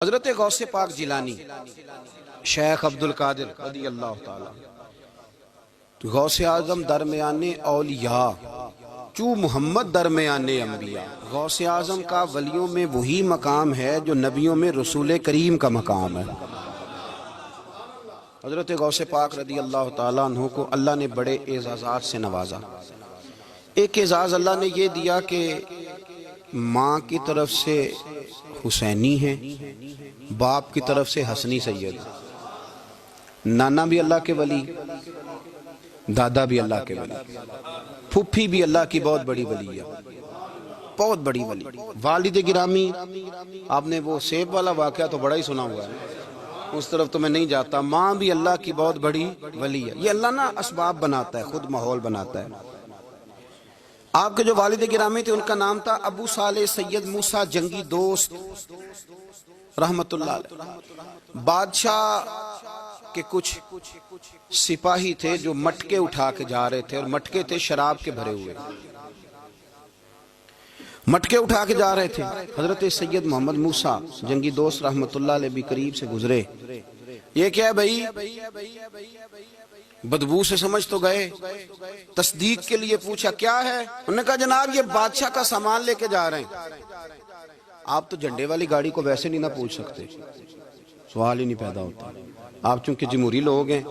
حضرت غوث پاک جیلانی شیخ عبد القادر رضی اللہ تعالی غوث اعظم درمیان اولیاء چو محمد درمیان انبیاء. غوث اعظم کا ولیوں میں وہی مقام ہے جو نبیوں میں رسول کریم کا مقام ہے. حضرت غوث پاک رضی اللہ تعالیٰ عنہ کو اللہ نے بڑے اعزازات سے نوازا. ایک اعزاز اللہ نے یہ دیا کہ ماں کی طرف سے حسینی ہیں، باپ کی طرف سے حسنی سید. نانا بھی اللہ کے ولی، دادا بھی اللہ کے ولی، پھوپھی بھی اللہ کی بہت بڑی ولی ہے، بہت بڑی ولی. والد گرامی، آپ نے وہ سیب والا واقعہ تو بڑا ہی سنا ہوا ہے، اس طرف تو میں نہیں جاتا. ماں بھی اللہ کی بہت بڑی ولی ہے. یہ اللہ نا اسباب بناتا ہے، خود ماحول بناتا ہے. آپ کے جو والد گرامی تھے ان کا نام تھا ابو صالح سید موسیٰ جنگی دوست رحمت اللہ علیہ. بادشاہ کے کچھ سپاہی تھے جو مٹکے اٹھا کے جا رہے تھے، اور مٹکے تھے شراب کے بھرے ہوئے، مٹکے اٹھا کے جا رہے تھے. حضرت سید محمد موسیٰ جنگی دوست رحمت اللہ علیہ بھی قریب سے گزرے. یہ کیا ہے بھائی؟ بدبو سے سمجھ تو گئے. تصدیق کے لیے پوچھا کیا ہے؟ انہوں نے کہا جناب یہ بادشاہ کا سامان لے کے جا رہے ہیں. آپ تو جھنڈے والی گاڑی کو ویسے نہیں نہ پوچھ سکتے، سوال ہی نہیں پیدا ہوتا. آپ چونکہ جمہوری لوگ ہیں،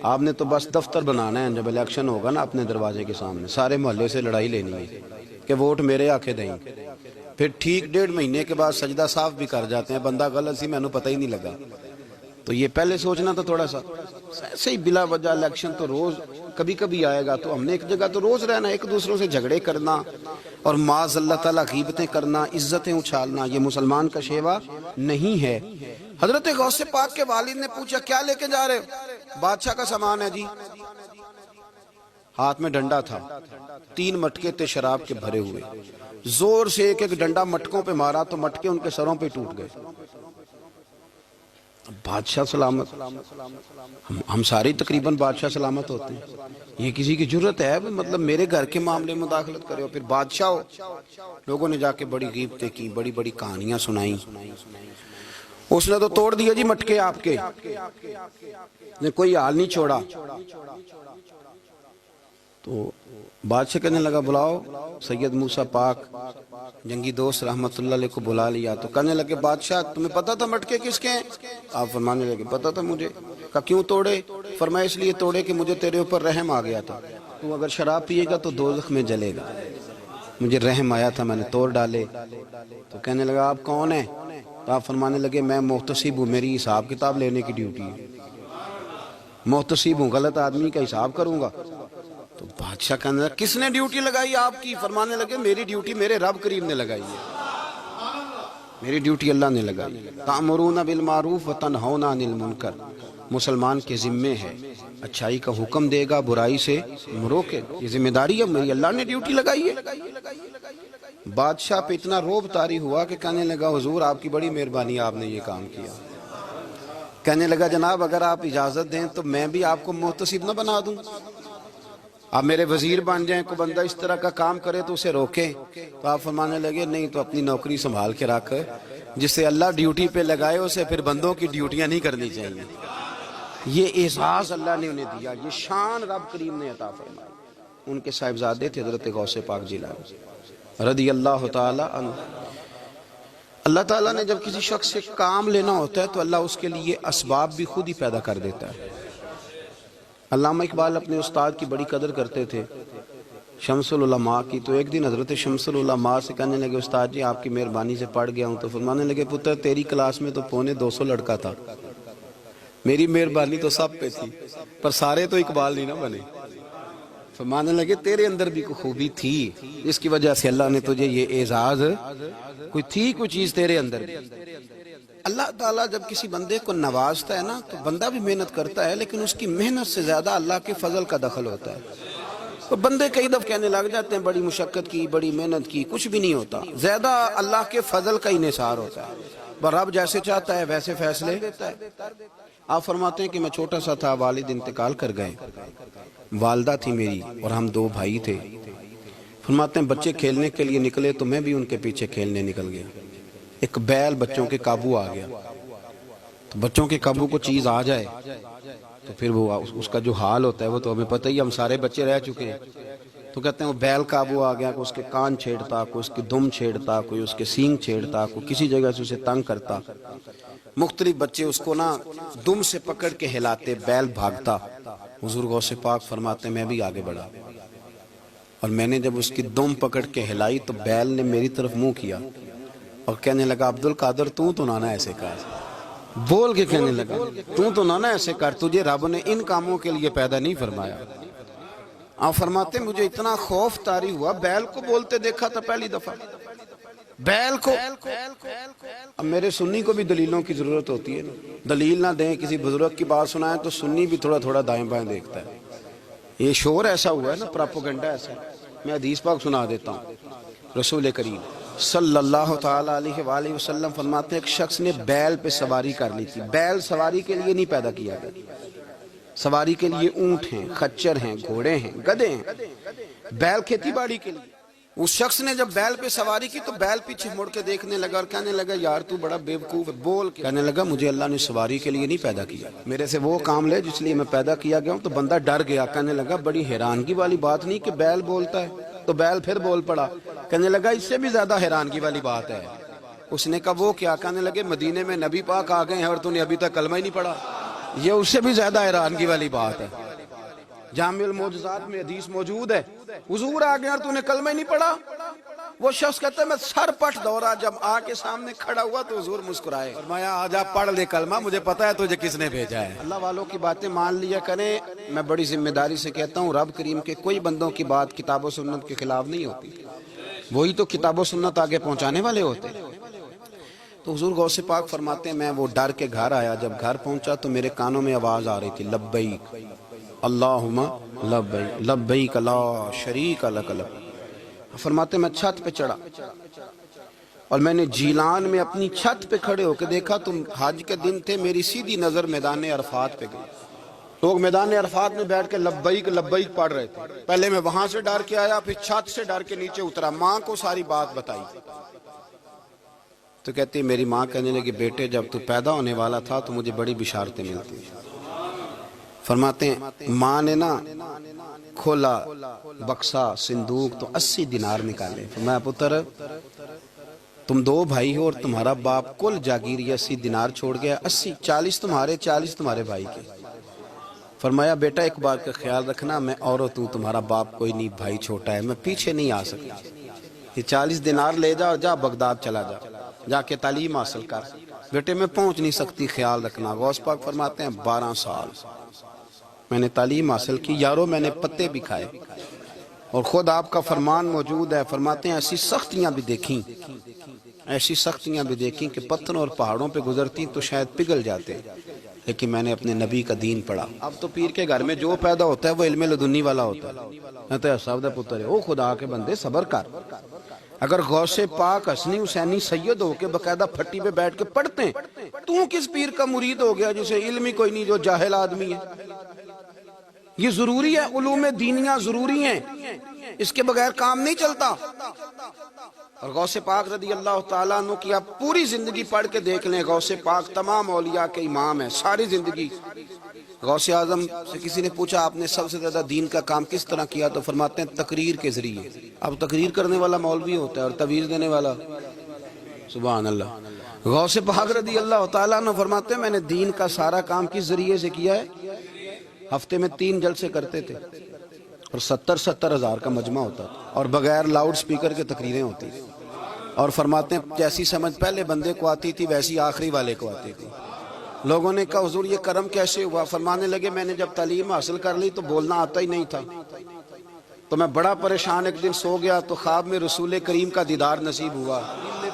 آپ نے تو بس دفتر بنانا ہے. جب الیکشن ہوگا نا اپنے دروازے کے سامنے سارے محلے سے لڑائی لینی ہے کہ ووٹ میرے آکے دیں. پھر ٹھیک 1.5 مہینے کے بعد سجدہ صاف بھی کر جاتے ہیں، بندہ غلط سی میں نے پتہ ہی نہیں لگا. تو یہ پہلے سوچنا تھا تھوڑا سا. ایسے ہی بلا وجہ الیکشن تو روز کبھی کبھی آئے گا، تو ہم نے ایک جگہ تو روز رہنا، ایک دوسروں سے جھگڑے کرنا اور معاذ اللہ تعالیٰ غیبتیں کرنا، عزتیں اچھالنا، یہ مسلمان کا شیوا نہیں ہے. حضرت غوث پاک کے والد نے پوچھا کیا لے کے جا رہے ہو؟ بادشاہ کا سامان ہے جی. ہاتھ میں ڈنڈا تھا، 3 مٹکے تھے شراب کے بھرے ہوئے. زور سے ایک ایک ڈنڈا مٹکوں پہ مارا تو مٹکے ان کے سروں پہ ٹوٹ گئے. بادشاہ سلامت، ہم سارے تقریباً بادشاہ سلامت ہوتے ہیں. یہ کسی کی جرت ہے مطلب میرے گھر کے معاملے میں مداخلت کرے ہو، پھر بادشاہ ہو. لوگوں نے جا کے بڑی غیبتیں کی، بڑی بڑی کہانیاں سنائیں. اس نے تو توڑ دیا جی مٹکے آپ کے، نے کوئی حال نہیں چھوڑا. تو بادشاہ کہنے لگا بلاؤ سید موسیٰ پاک جنگی دوست رحمت اللہ علیہ کو بلا لیا. تو کہنے لگے بادشاہ تمہیں پتا تھا مٹکے کس کے ہیں؟ آپ فرمانے لگے پتا تھا مجھے. کہا کیوں توڑے؟ فرمایا اس لیے توڑے کہ مجھے تیرے اوپر رحم آ گیا تھا، تو اگر شراب پیے گا تو دوزخ میں جلے گا. مجھے رحم آیا تھا، میں نے توڑ ڈالے. تو کہنے لگا آپ کون ہیں؟ تو آپ فرمانے لگے میں محتسب ہوں، میری حساب کتاب لینے کی ڈیوٹی ہے. محتسب ہوں، غلط آدمی کا حساب کروں گا. تو بادشاہ کہنے لگا کس نے ڈیوٹی لگائی آپ کی؟ فرمانے لگے میری ڈیوٹی میرے رب کریم نے لگائی ہے، میری ڈیوٹی اللہ نے لگائی. تأمرون بالمعروف وتنہون عن المنکر، مسلمان کے ذمے ہے اچھائی کا حکم دے گا، برائی سے روکے. یہ ذمہ داری ہے میری، اللہ نے ڈیوٹی لگائی ہے. بادشاہ پہ اتنا روب طاری ہوا کہ کہنے لگا حضور آپ کی بڑی مہربانی، آپ نے یہ کام کیا. کہنے لگا جناب اگر آپ اجازت دیں تو میں بھی آپ کو محتسب نہ بنا دوں، آپ میرے وزیر بن جائیں. کوئی بندہ اس طرح کا کام کرے تو اسے روکیں. تو آپ فرمانے لگے نہیں، تو اپنی نوکری سنبھال کے رکھ، جسے اللہ ڈیوٹی پہ لگائے اسے پھر بندوں کی ڈیوٹیاں نہیں کرنی چاہیے. یہ اعزاز اللہ نے انہیں دیا، یہ شان رب کریم نے عطا فرمائی. ان کے صاحبزادے تھے حضرت غوث پاک جیلانی رضی اللہ تعالی عنہ. اللہ تعالیٰ نے جب کسی شخص سے کام لینا ہوتا ہے تو اللہ اس کے لیے اسباب بھی خود ہی پیدا کر دیتا ہے. علامہ اقبال اپنے استاد کی بڑی قدر کرتے تھے، شمس العلماء کی. تو ایک دن حضرت شمس العلماء سے کہنے لگے استاد جی آپ کی مہربانی سے پڑھ گیا ہوں. تو فرمانے لگے پتر تیری کلاس میں تو 250 لڑکا تھا، میری مہربانی تو سب پہ تھی، پر سارے تو اقبال نہیں نہ بنے. فرمانے لگے تیرے اندر بھی کوئی خوبی تھی جس کی وجہ سے اللہ نے تجھے یہ اعزاز، کوئی چیز تیرے اندر بھی. اللہ تعالیٰ جب کسی بندے کو نوازتا ہے نا تو بندہ بھی محنت کرتا ہے، لیکن اس کی محنت سے زیادہ اللہ کے فضل کا دخل ہوتا ہے. تو بندے کئی دفعہ کہنے لگ جاتے ہیں بڑی مشقت کی، بڑی محنت کی، کچھ بھی نہیں ہوتا. زیادہ اللہ کے فضل کا انحصار ہوتا ہے، رب جیسے چاہتا ہے ویسے فیصلے دیتا ہے. آپ فرماتے ہیں کہ میں چھوٹا سا تھا، والد انتقال کر گئے، والدہ تھی میری اور ہم 2 بھائی تھے. فرماتے ہیں بچے کھیلنے کے لیے نکلے تو میں بھی ان کے پیچھے کھیلنے نکل گیا. ایک بیل بچوں کے قابو آ گیا. تو بچوں کے قابو کو چیز آ جائے تو پھر وہ اس کا جو حال ہوتا ہے وہ تو ہمیں پتہ ہی، ہم سارے بچے رہ چکے ہیں. تو کہتے ہیں وہ بیل قابو آ گیا، کوئی اس کے کان چھیڑتا، کوئی اس کی دم چھیڑتا، کوئی اس کے سینگ چھیڑتا، کوئی کسی جگہ سے اسے تنگ کرتا. مختلف بچے اس کو نا دم سے پکڑ کے ہلاتے، بیل بھاگتا. حضور غوث پاک فرماتے ہیں میں بھی آگے بڑھا، اور میں نے جب اس کی دم پکڑ کے ہلائی تو بیل نے میری طرف منہ کیا اور کہنے لگا عبد القادر تو نہ ایسے کر، بول کے کہنے لگا تو نہ ایسے کر، تجھے رب نے ان کاموں کے لیے پیدا نہیں فرمایا. آپ فرماتے مجھے اتنا خوف طاری ہوا، بیل کو بولتے دیکھا تھا پہلی دفعہ، بیل کو. اب میرے سنی کو بھی دلیلوں کی ضرورت ہوتی ہے نا، دلیل نہ دیں، کسی بزرگ کی بات سنائیں تو سنی بھی تھوڑا تھوڑا دائیں بائیں دیکھتا ہے. یہ شور ایسا ہوا ہے نا، پراپوگنڈا ایسا ہے. میں حدیث پاک سنا دیتا ہوں. رسول کریم صلی اللہ تعالیٰ علیہ وآلہ وسلم فرماتے ہیں ایک شخص نے بیل پہ سواری کر لی تھی. بیل سواری کے لیے نہیں پیدا کیا گیا، سواری کے لیے اونٹ ہیں، خچر ہیں، گھوڑے ہیں، گدھے ہیں. بیل کھیتی باڑی کے لیے. اس شخص نے جب بیل پہ سواری کی تو بیل پیچھے مڑ کے دیکھنے لگا اور کہنے لگا یار تو بڑا بیوقوف ہے. بول کے کہنے لگا مجھے اللہ نے سواری کے لیے نہیں پیدا کیا، میرے سے وہ کام لے جس لیے میں پیدا کیا گیا ہوں. تو بندہ ڈر گیا، کہنے لگا بڑی حیرانگی والی بات نہیں کہ بیل بولتا ہے. تو بیل پھر بول پڑا. کہنے لگا اس سے بھی زیادہ حیرانگی والی بات ہے. اس نے کہا وہ کیا؟ کہنے لگے مدینے میں نبی پاک آ گئے ہیں اور تو نے ابھی تک کلمہ ہی نہیں پڑھا. یہ اس سے بھی زیادہ حیرانگی والی بات ہے. جامع المعجزات میں حدیث موجود ہے، حضور آ گئے اور تو نے کلمہ ہی نہیں پڑھا. وہ شخص کہتا ہے میں سر پٹ دورا، جب آ کے سامنے کھڑا ہوا تو حضور مسکرائے، فرمایا آجا پڑھ لے کلمہ، مجھے پتا ہے تجھے کس نے بھیجا ہے. اللہ والوں کی باتیں مان لیا کریں. میں بڑی ذمہ داری سے کہتا ہوں رب کریم کے کوئی بندوں کی بات کتاب و سنت کے خلاف نہیں ہوتی، وہی تو کتاب و سنت آگے پہنچانے والے ہوتے. تو حضور غوث پاک فرماتے ہیں میں وہ ڈر کے گھر آیا. جب گھر پہنچا تو میرے کانوں میں آواز آ رہی تھی لبیک اللہم لبیک لبیک لا شریک لک لبیک. فرماتے میں چھت پہ چڑھا اور میں نے جیلان میں اپنی چھت پہ کھڑے ہو کے دیکھا. تم حج کے دن تھے، میری سیدھی نظر میدان عرفات پہ گئی. لوگ میدان عرفات میں بیٹھ کے لبیک لبیک پڑھ رہے تھے. پہلے میں وہاں سے ڈر کے آیا، پھر چھت سے ڈر کے نیچے اترا، ماں کو ساری بات بتائی. تو کہتی میری ماں کہنے لگی بیٹے جب تو پیدا ہونے والا تھا تو مجھے بڑی بشارتیں ملتی. فرماتے ہیں ماں نے نا کھولا بکسا صندوق تو 80 دینار نکالے. فرمایا پتر تم 2 بھائی ہو اور تمہارا باپ کل جاگیر 80 دینار چھوڑ گیا، 80 40 تمہارے 40 تمہارے بھائی کے. فرمایا بیٹا ایک بات کا خیال رکھنا، میں عورت ہوں، تمہارا باپ کوئی نہیں، بھائی چھوٹا ہے، میں پیچھے نہیں آ سکتا. یہ 40 دینار لے جا اور جا بغداد چلا جا، جا کے تعلیم حاصل کر. بیٹے میں پہنچ نہیں سکتی، خیال رکھنا. غوث پاک فرماتے ہیں 12 سال میں نے تعلیم حاصل کی یارو، میں نے پتے بھی کھائے اور خود آپ کا فرمان موجود ہے. فرماتے ہیں ایسی سختیاں بھی دیکھیں، ایسی سختیاں بھی دیکھیں کہ پتھروں اور پہاڑوں پہ گزرتی تو شاید پگھل جاتے، لیکن میں نے اپنے نبی کا دین پڑھا. اب تو پیر کے گھر میں جو پیدا ہوتا ہے وہ علم لدنی والا ہوتا ہے. میں تو صاحب دا پتر ہے، او خدا کے بندے صبر کر. اگر غوث پاک حسنی حسینی سید ہو کے باقاعدہ پھٹی پہ بیٹھ کے پڑھتے ہیں، تو کس پیر کا مرید ہو گیا جسے علم ہی کوئی نہیں، جو جاہل آدمی ہے؟ یہ ضروری ہے، علوم دینیاں ضروری ہیں، اس کے بغیر کام نہیں چلتا. اور غوث پاک رضی اللہ تعالیٰ عنہ کی آپ پوری زندگی پڑھ کے دیکھ لیں. غوث پاک تمام اولیاء کے امام ہیں، ساری زندگی. غوث اعظم سے کسی نے پوچھا آپ نے سب سے زیادہ دین کا کام کس طرح کیا؟ تو فرماتے ہیں تقریر کے ذریعے. اب تقریر کرنے والا مولوی ہوتا ہے اور تویز دینے والا سبحان اللہ. غوث پاک رضی اللہ تعالیٰ عنہ فرماتے ہیں میں نے دین کا سارا کام کس ذریعے سے کیا ہے؟ ہفتے میں 3 جلسے کرتے تھے اور 70 ہزار کا مجمع ہوتا تھا اور بغیر لاؤڈ سپیکر کے تقریریں ہوتی. اور فرماتے ہیں جیسی سمجھ پہلے بندے کو آتی تھی ویسی آخری والے کو آتی تھی. لوگوں نے کہا حضور یہ کرم کیسے ہوا؟ فرمانے لگے میں نے جب تعلیم حاصل کر لی تو بولنا آتا ہی نہیں تھا، تو میں بڑا پریشان ایک دن سو گیا تو خواب میں رسول کریم کا دیدار نصیب ہوا.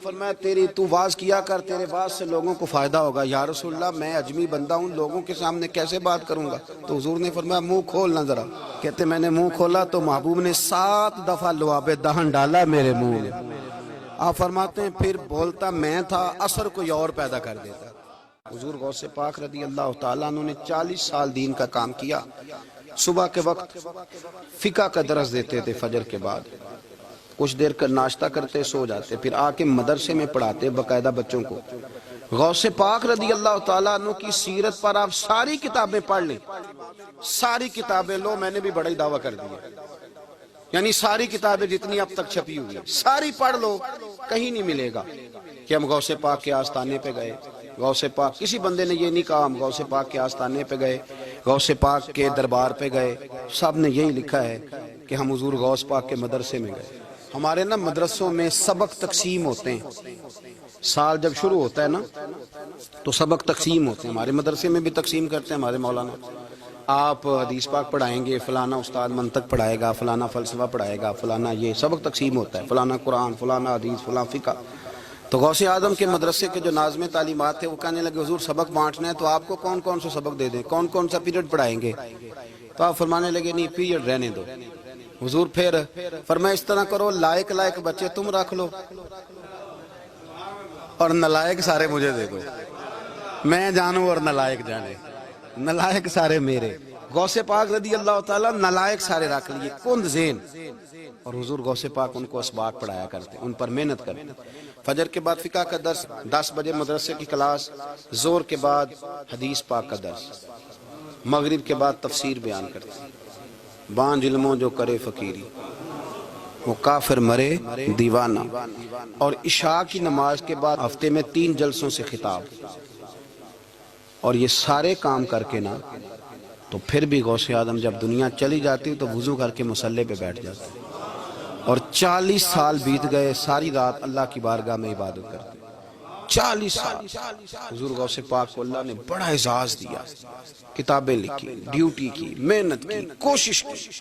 فرمایا تیری تو واز کیا کر، تیرے واز سے لوگوں کو فائدہ ہوگا. یا رسول اللہ میں اجمی بندہ ہوں، لوگوں کے سامنے کیسے بات کروں گا؟ تو حضور نے فرمایا منہ کھولنا ذرا. کہتے میں نے منہ کھولا تو محبوب نے 7 دفعہ لعاب دہن ڈالا میرے منہ میں. آپ فرماتے ہیں پھر بولتا میں تھا، اثر کوئی اور پیدا کر دیتا. حضور غوث پاک رضی اللہ تعالیٰ عنہ نے 40 سال دین کا کام کیا. صبح کے وقت فقہ کا درس دیتے تھے فجر کے بعد، کچھ دیر کا ناشتہ کرتے سو جاتے، پھر آ کے مدرسے میں پڑھاتے باقاعدہ بچوں کو۔ غوث پاک رضی اللہ تعالیٰ عنہ کی سیرت پر آپ ساری کتابیں پڑھ لیں، ساری کتابیں لو، میں نے بھی بڑا ہی دعویٰ کر دیا، یعنی ساری کتابیں جتنی اب تک چھپی ہوئی ہیں ساری پڑھ لو، کہیں نہیں ملے گا کہ ہم غوث پاک کے آستانے پہ گئے۔ غوث پاک کسی بندے نے یہ نہیں کہا ہم غوث پاک کے آستانے پہ گئے، غوث پاک کے دربار پہ گئے، سب نے یہی لکھا ہے کہ ہم حضور غوث پاک کے مدرسے میں گئے۔ ہمارے نا مدرسوں میں سبق تقسیم ہوتے ہیں، سال جب شروع ہوتا ہے نا تو سبق تقسیم ہوتے ہیں، ہمارے مدرسے میں بھی تقسیم کرتے ہیں ہمارے مولانا۔ آپ حدیث پاک پڑھائیں گے، فلانا استاد منطق پڑھائے گا، فلانا فلسفہ پڑھائے گا، فلانا یہ سبق تقسیم ہوتا ہے، فلانا قرآن، فلانا حدیث، فلاں فقہ۔ تو غوث اعظم کے مدرسے کے جو ناظم تعلیمات تھے وہ کہنے لگے حضور سبق بانٹنا ہے تو آپ کو کون کون سے سبق دے دیں، کون کون سا پیریڈ پڑھائیں گے؟ تو آپ فرمانے لگے نہیں پیریڈ رہنے دو۔ حضور پھر فرمایا اس طرح کرو، لائق بچے تم رکھ لو اور نلائق سارے مجھے دے دو، میں جانوں اور نلائق جانے، نلائق سارے میرے۔ غوث پاک رضی اللہ تعالیٰ نلائق سارے رکھ لیے، کند ذہن، اور حضور غوث پاک ان کو اسباق پڑھایا کرتے، ان پر محنت کرتے۔ فجر کے بعد فقہ کا درس، 10 بجے مدرسے کی کلاس، زور کے بعد حدیث پاک کا درس، مغرب کے بعد تفسیر بیان کرتے۔ بانج علموں جو کرے فقیری وہ کافر مرے دیوانہ، اور عشاء کی نماز کے بعد ہفتے میں 3 جلسوں سے خطاب، اور یہ سارے کام کر کے نا تو پھر بھی غوث اعظم جب دنیا چلی جاتی تو وضو کر کے مصلی پہ بیٹھ جاتے، اور 40 سال بیت گئے، ساری رات اللہ کی بارگاہ میں عبادت کرتے، 40 سال۔ حضور غوث پاک کو اللہ نے بڑا اعزاز دیا، کتابیں لکھی، ڈیوٹی کی، محنت کی، کوشش کی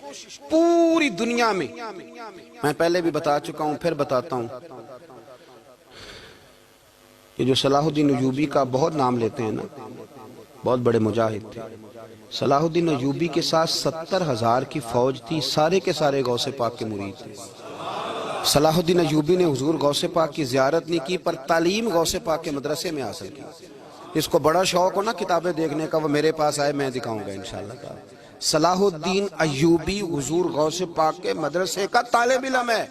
پوری دنیا میں۔ میں پہلے بھی بتا چکا ہوں، پھر بتاتا ہوں، یہ جو صلاح الدین ایوبی کا بہت نام لیتے ہیں نا، بہت بڑے مجاہد تھے۔ صلاح الدین ایوبی کے ساتھ 70,000 کی فوج تھی، سارے کے سارے غوث پاک کے مرید تھے۔ صلاح الدین ایوبی نے حضور غوث پاک کی زیارت نہیں کی پر تعلیم غوث پاک کے مدرسے میں حاصل کی۔ اس کو بڑا شوق ہو نا کتابیں دیکھنے کا، وہ میرے پاس آئے، میں دکھاؤں گا انشاءاللہ تعالی۔ صلاح الدین ایوبی حضور غوث پاک کے مدرسے کا طالب علم ہے۔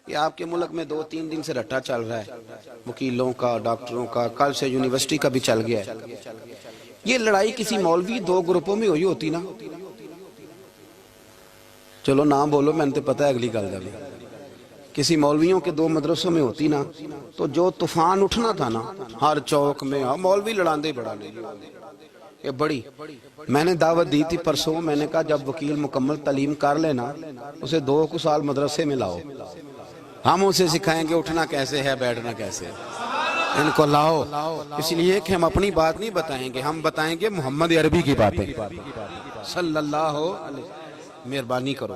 یہ آپ کے ملک میں 2-3 دن سے رٹا چل رہا ہے، وکیلوں کا، ڈاکٹروں کا، کل سے یونیورسٹی کا بھی چل گیا ہے۔ یہ لڑائی کسی مولوی 2 گروپوں میں ہوئی ہوتی نا، چلو نام بولو، میں نے پتہ ہے اگلی گل بھی، کسی مولویوں کے 2 مدرسوں میں ہوتی نا تو جو طوفان اٹھنا تھا نا ہر چوک میں، مولوی لڑاندے بڑا لے یہ بڑی۔ میں نے دعوت دی تھی پرسوں، میں نے کہا جب وکیل مکمل تعلیم کر لینا اسے 2 سال مدرسے میں لاؤ، ہم اسے سکھائیں گے اٹھنا کیسے ہے، بیٹھنا کیسے ہے، ان کو لاؤ، اس لیے کہ ہم اپنی بات نہیں بتائیں گے، ہم بتائیں گے محمد عربی کی باتیں صلی اللہ علیہ۔ مہربانی کرو،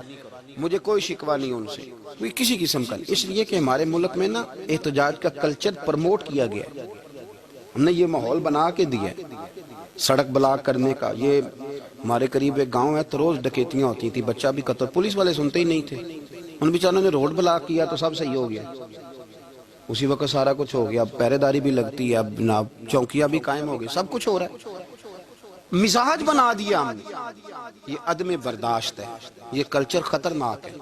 مجھے کوئی شکوہ نہیں ان سے، کوئی کسی قسم کا، اس لیے کہ ہمارے ملک میں نا احتجاج کا کلچر پروموٹ کیا گیا، ہم نے یہ ماحول بنا کے دیا ہے سڑک بلاک کرنے کا۔ یہ ہمارے قریب ایک گاؤں ہے تو روز ڈکیتیاں ہوتی تھی، بچہ بھی قتل، پولیس والے سنتے ہی نہیں تھے، ان بیچاروں نے روڈ بلاک کیا تو سب صحیح ہو گیا، اسی وقت سارا کچھ ہو گیا، اب پہرے داری بھی لگتی ہے، اب جناب چوکیاں بھی قائم ہو گئی، سب کچھ ہو رہا ہے۔ مزاج بنا دیا ہم نے، یہ عدم برداشت ہے، یہ کلچر خطرناک ہے،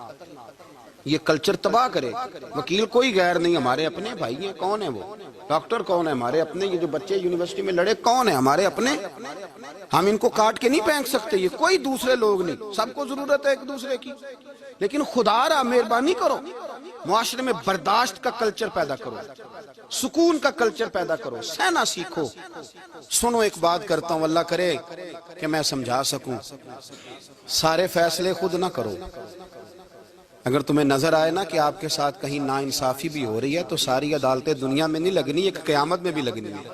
یہ کلچر تباہ کرے۔ وکیل کوئی غیر نہیں، ہمارے اپنے بھائی ہیں، کون ہے وہ؟ ڈاکٹر کون ہے؟ ہمارے اپنے۔ یہ جو بچے یونیورسٹی میں لڑے کون ہیں؟ ہمارے اپنے۔ ہم ان کو کاٹ کے نہیں پھینک سکتے، یہ کوئی دوسرے لوگ نہیں، سب کو ضرورت ہے ایک دوسرے کی، لیکن خدا را مہربانی کرو، معاشرے میں برداشت کا کلچر پیدا کرو، سکون کا کلچر پیدا کرو، سہنا سیکھو۔ سنو ایک بات کرتا ہوں، اللہ کرے کہ میں سمجھا سکوں، سارے فیصلے خود نہ کرو۔ اگر تمہیں نظر آئے نا کہ آپ کے ساتھ کہیں ناانصافی بھی ہو رہی ہے تو ساری عدالتیں دنیا میں نہیں لگنی، ایک قیامت میں بھی لگنی ہے۔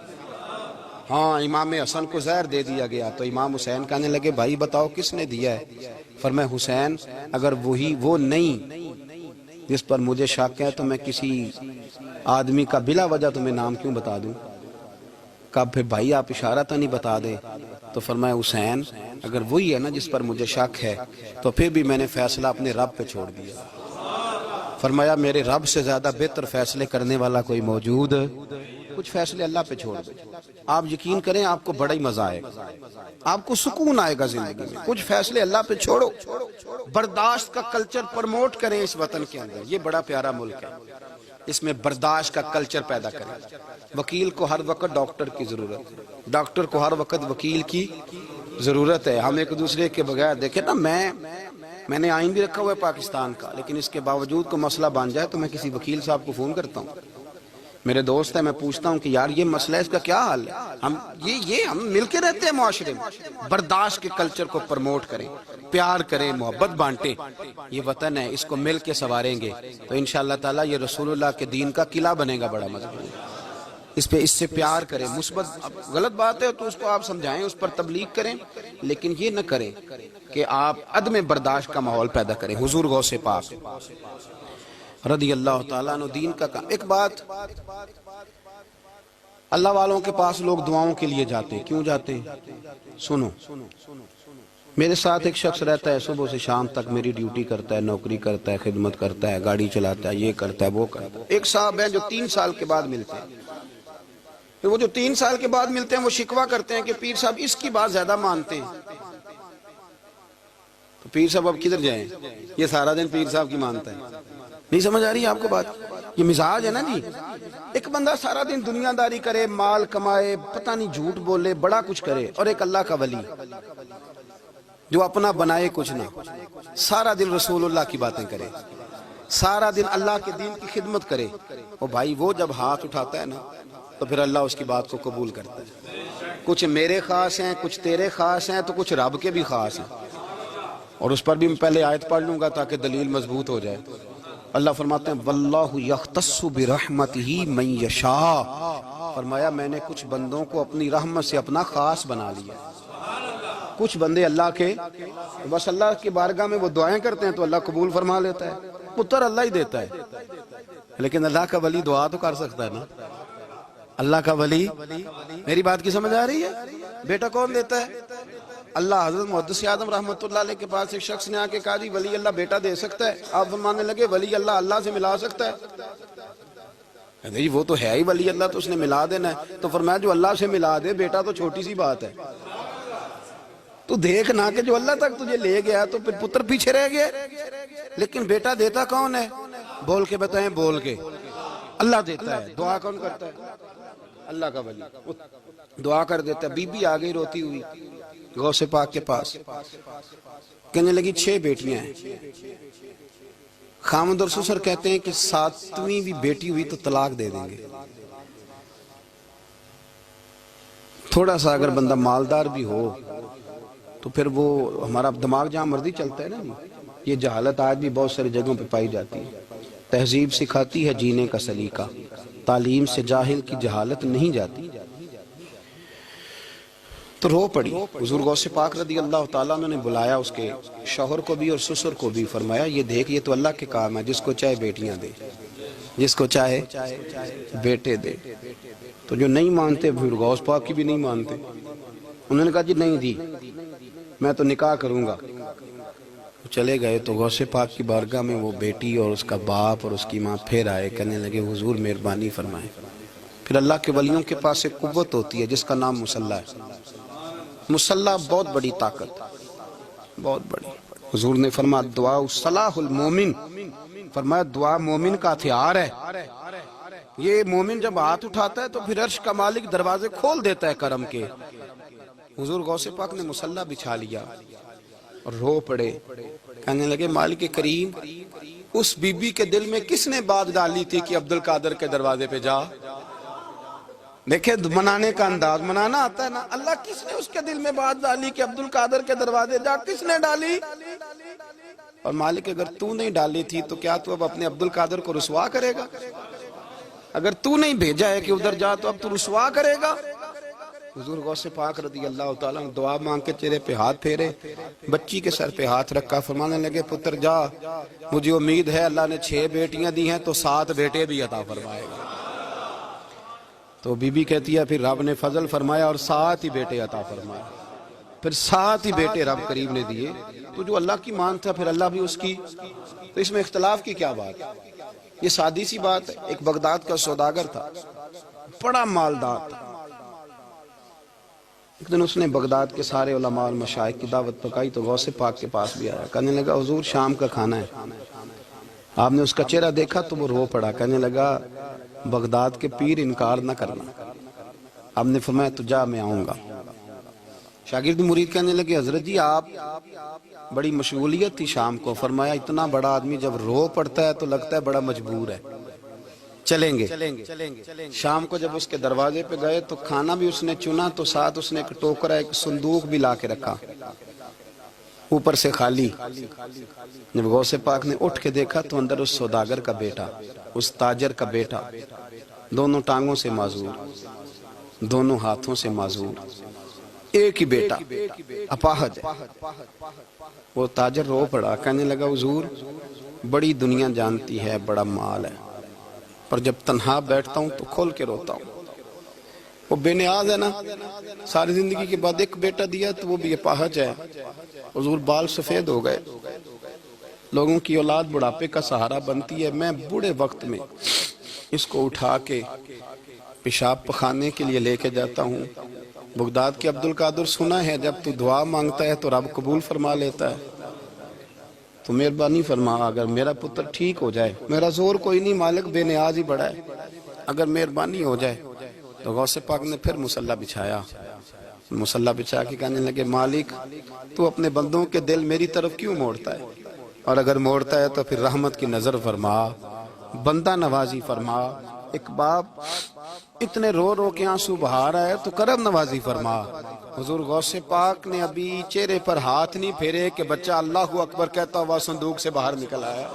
ہاں امام حسن کو زہر دے دیا گیا تو امام حسین کہنے لگے بھائی بتاؤ کس نے دیا ہے؟ فرمایا حسین اگر وہی وہ نہیں جس پر مجھے شک ہے تو میں کسی آدمی کا بلا وجہ تمہیں نام کیوں بتا دوں؟ کہا پھر بھائی آپ اشارہ تو نہیں بتا دے؟ تو فرمایا حسین اگر وہی ہے نا جس پر مجھے شک ہے تو پھر بھی میں نے فیصلہ اپنے رب پہ چھوڑ دیا۔ فرمایا میرے رب سے زیادہ بہتر فیصلے کرنے والا کوئی موجود کچھ فیصلے اللہ پہ چھوڑ دیں. آپ یقین کریں آپ کو بڑا ہی مزہ آئے گا, آپ کو سکون آئے گا زندگی میں. کچھ فیصلے اللہ پہ چھوڑو, برداشت کا کلچر پروموٹ کریں اس وطن کے اندر. یہ بڑا پیارا ملک ہے, اس میں برداشت کا کلچر پیدا کریں. وکیل کو ہر وقت ڈاکٹر کی ضرورت ہے, ڈاکٹر کو ہر وقت وکیل کی ضرورت ہے. ہم ایک دوسرے کے بغیر دیکھیں نا, میں نے آئین بھی رکھا ہوا ہے پاکستان کا, لیکن اس کے باوجود کو مسئلہ بن جائے تو میں کسی وکیل صاحب کو فون کرتا ہوں. میرے دوست ہیں, میں پوچھتا ہوں کہ یار یہ مسئلہ ہے, اس کا کیا حل ہے. ہم مل کے رہتے ہیں معاشرے میں. برداشت کے کلچر کو پروموٹ کریں, پیار کریں, محبت بانٹیں. یہ وطن ہے, اس کو مل کے سنواریں گے تو انشاءاللہ تعالیٰ یہ رسول اللہ کے دین کا قلعہ بنے گا بڑا مضبوط. اس سے پیار کریں. مثبت غلط بات ہے تو اس کو آپ سمجھائیں, اس پر تبلیغ کریں, لیکن یہ نہ کریں کہ آپ عدم برداشت کا ماحول پیدا کریں. حضور غوث پاک رضی اللہ تعالیٰ عنہ دین کا کام. ایک بات, اللہ والوں کے پاس لوگ دعاؤں کے لیے جاتے ہیں. کیوں جاتے ہیں؟ سنو, میرے ساتھ ایک شخص رہتا ہے, صبح سے شام تک میری ڈیوٹی کرتا ہے, نوکری کرتا ہے, خدمت کرتا ہے, گاڑی چلاتا ہے, یہ کرتا ہے, وہ کرتا ہے. ایک صاحب ہیں جو 3 سال کے بعد ملتے ہیں. وہ جو 3 سال کے بعد ملتے ہیں وہ شکوہ کرتے ہیں کہ پیر صاحب اس کی بات زیادہ مانتے ہیں. تو پیر صاحب اب کدھر جائیں, یہ سارا دن پیر صاحب کی مانتا ہے. نہیں سمجھ آ رہی ہے آپ کو بات؟ یہ مزاج ہے نا جی. ایک بندہ سارا دن دنیا داری کرے, مال کمائے, پتہ نہیں جھوٹ بولے, بڑا کچھ کرے, اور ایک اللہ کا ولی جو اپنا بنائے کچھ نہ, سارا دن رسول اللہ کی باتیں کرے, سارا دن اللہ کے دین کی خدمت کرے. اور بھائی وہ جب ہاتھ اٹھاتا ہے نا تو پھر اللہ اس کی بات کو قبول کرتا ہے. کچھ میرے خاص ہیں, کچھ تیرے خاص ہیں, تو کچھ رب کے بھی خاص ہیں. اور اس پر بھی میں پہلے آیت پڑھ لوں گا تاکہ دلیل مضبوط ہو جائے. اللہ فرماتے ہیں واللہ یختص برحمتہ من یشاء. فرمایا میں نے کچھ بندوں کو اپنی رحمت سے اپنا خاص بنا لیا. کچھ بندے اللہ کے بس اللہ کی بارگاہ میں وہ دعائیں کرتے ہیں تو اللہ قبول فرما لیتا ہے. پتر اللہ ہی دیتا ہے, لیکن اللہ کا ولی دعا تو کر سکتا ہے نا. اللہ کا ولی, میری بات کی سمجھ آ رہی ہے؟ بیٹا کون دیتا ہے؟ اللہ. حضرت محدث اعظم رحمۃ اللہ علیہ کے پاس ایک شخص نے آ کے کہا جی ولی اللہ بیٹا دے سکتا ہے؟ آپ فرمانے لگے ولی اللہ اللہ سے ملا سکتا ہے؟ جی وہ تو ہے ہی ولی اللہ, تو اس نے ملا دینا ہے. تو فرمایا جو اللہ سے ملا دے بیٹا تو چھوٹی سی بات ہے. تو دیکھ نہ کہ جو اللہ تک تجھے لے گیا تو پھر پتر پیچھے رہ گیا. لیکن بیٹا دیتا کون ہے؟ بول کے بتائیں, بول کے. اللہ دیتا ہے. دعا کون کرتا ہے؟ اللہ کا ولی دعا کر دیتا ہے. بی بی آ گئی روتی ہوئی غوث پاک کے پاس, کہنے لگی 6 بیٹیاں ہیں. خامد اور سسر کہتے ہیں کہ 7ویں بھی بیٹی ہوئی تو طلاق دے دیں گے. تھوڑا سا اگر بندہ مالدار بھی ہو تو پھر وہ ہمارا دماغ جہاں مرضی چلتا ہے نا. یہ جہالت آج بھی بہت ساری جگہوں پہ پائی جاتی ہے. تہذیب سکھاتی ہے جینے کا سلیقہ, تعلیم سے جاہل کی جہالت نہیں جاتی. تو رو پڑی. حضور غوث پاک رضی اللہ تعالیٰ عنہ نے بلایا اس کے شوہر کو بھی اور سسر کو بھی. فرمایا یہ دیکھ, یہ تو اللہ کے کام ہے, جس کو چاہے بیٹیاں دے, جس کو چاہے بیٹے دے. تو جو نہیں مانتے پھر غوث پاک کی بھی نہیں مانتے. انہوں نے کہا جی نہیں دی, میں تو نکاح کروں گا. چلے گئے تو غوث پاک کی بارگاہ میں وہ بیٹی اور اس کا باپ اور اس کی ماں پھر آئے, کہنے لگے حضور مہربانی فرمائیں. پھر اللہ کے ولیوں کے پاس ایک قوت ہوتی ہے جس کا نام مصلی ہے. مصلی بہت بڑی طاقت, بہت بڑی. حضور نے فرمایا دعا صلاح المومن, فرمایا دعا مومن کا ہتھیار ہے. یہ مومن جب ہاتھ اٹھاتا ہے تو پھر عرش کا مالک دروازے کھول دیتا ہے کرم کے. حضور غوث پاک نے مصلی بچھا لیا اور رو پڑے, کہنے لگے مالک کریم اس بی بی کے دل میں کس نے بات ڈالی تھی کہ عبد القادر کے دروازے پہ جا. دیکھیں منانے کا انداز, منانا آتا ہے نا. اللہ کس نے اس کے دل میں بات ڈالی کہ عبد القادر کے دروازے جا, کس نے ڈالی؟ اور مالک اگر تو نہیں ڈالی تھی تو کیا تو اب اپنے عبد القادر کو رسوا کرے گا؟ اگر تو نہیں بھیجا ہے کہ ادھر جا تو اب تو رسوا کرے گا؟ حضور غوث پاک رضی اللہ تعالیٰ دعا مانگ کے چہرے پہ ہاتھ پھیرے, بچی کے سر پہ ہاتھ رکھا, فرمانے لگے پتر جا, مجھے امید ہے اللہ نے 6 بیٹیاں دی ہیں تو 7 بیٹے بھی عطا فرمائے گا. تو بی بی کہتی ہے پھر رب نے فضل فرمایا اور 7 ہی بیٹے عطا فرمائے. پھر 7 ہی بیٹے رب کریم نے دیے. تو جو اللہ کی مان تھا پھر اللہ بھی اس کی. تو اس میں اختلاف کی کیا بات ہے؟ یہ سادی سی بات ہے. ایک بغداد کا سوداگر تھا, بڑا مالدار تھا. ایک دن اس نے بغداد کے سارے علماء اور مشائخ کی دعوت پکائی تو غوث پاک کے پاس بھی آیا. کہنے لگا حضور شام کا کھانا ہے. آپ نے اس کا چہرہ دیکھا تو وہ رو پڑا. کہنے لگا بغداد کے پیر انکار نہ کرنا. آپ نے فرمایا تو جا میں آؤں گا. شاگرد مرید کہنے لگے حضرت جی آپ بڑی مشغولیت تھی شام کو. فرمایا اتنا بڑا آدمی جب رو پڑتا ہے تو لگتا ہے بڑا مجبور ہے, چلیں گے. شام کو جب اس کے دروازے پہ گئے تو کھانا بھی اس نے چنا تو ساتھ اس نے ایک ٹوکرا ایک صندوق بھی لا کے رکھا, اوپر سے خالی. جب غوث پاک نے اٹھ کے دیکھا تو اندر اس سوداگر کا بیٹا, اس تاجر کا بیٹا, دونوں ٹانگوں سے معذور, دونوں ہاتھوں سے معذور, ایک ہی بیٹا اپاہج ہے. وہ تاجر رو پڑا. کہنے لگا حضور بڑی دنیا جانتی ہے بڑا مال ہے, پر جب تنہا بیٹھتا ہوں تو کھول کے روتا ہوں. وہ بے نیاز ہے نا, ساری زندگی کے بعد ایک بیٹا دیا تو وہ بھی اپاہج ہے. حضور بال سفید ہو گئے. لوگوں کی اولاد بڑھاپے کا سہارا بنتی ہے. میں بوڑھے وقت میں اس کو اٹھا کے پیشاب پخانے کے لیے لے کے جاتا ہوں. بغداد کے عبد القادر سنا ہے جب تو دعا مانگتا ہے تو رب قبول فرما لیتا ہے. تو مہربانی فرما اگر میرا پتر ٹھیک ہو جائے, میرا زور کوئی نہیں, مالک بے نیاز ہی بڑا ہے, اگر مہربانی ہو جائے. تو غوث پاک نے پھر مصلی بچھایا. مصلی بچھا کے کہنے لگے مالک تو اپنے بندوں کے دل میری طرف کیوں موڑتا ہے, اور اگر موڑتا ہے تو پھر رحمت کی نظر فرما, بندہ نوازی فرما. ایک باپ اتنے رو رو کے آنسو بہا رہا ہے تو کرم نوازی فرما. حضور غوث پاک نے ابھی چہرے پر ہاتھ نہیں پھیرے کہ بچہ اللہ اکبر کہتا ہوا صندوق سے باہر نکل آیا.